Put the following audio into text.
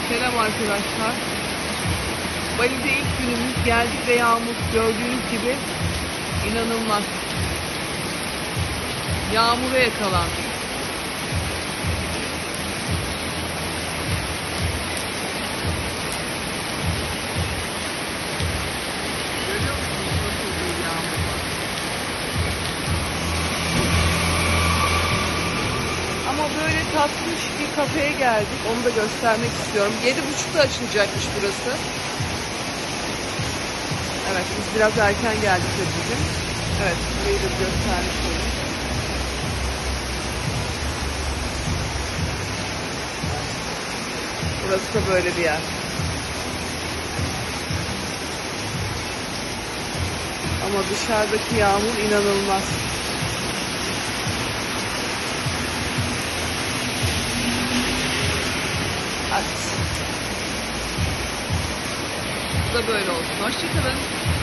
Selam arkadaşlar. Bali'de ilk günümüz, geldik ve yağmur gördüğünüz gibi inanılmaz. Yağmura yakalandık. Görüyor musunuz nasıl bir yağmur var? Ama böyle tatlış bir kafeye geldik. Onu da göstermek istiyorum. 7.30'da açılacakmış burası. Evet, biz biraz erken geldik de bugün. Evet, burayı da göstermiş olayım. Burası da böyle bir yer. Ama dışarıdaki yağmur inanılmaz. Evet. Bu da böyle olsun. Hoşça kalın.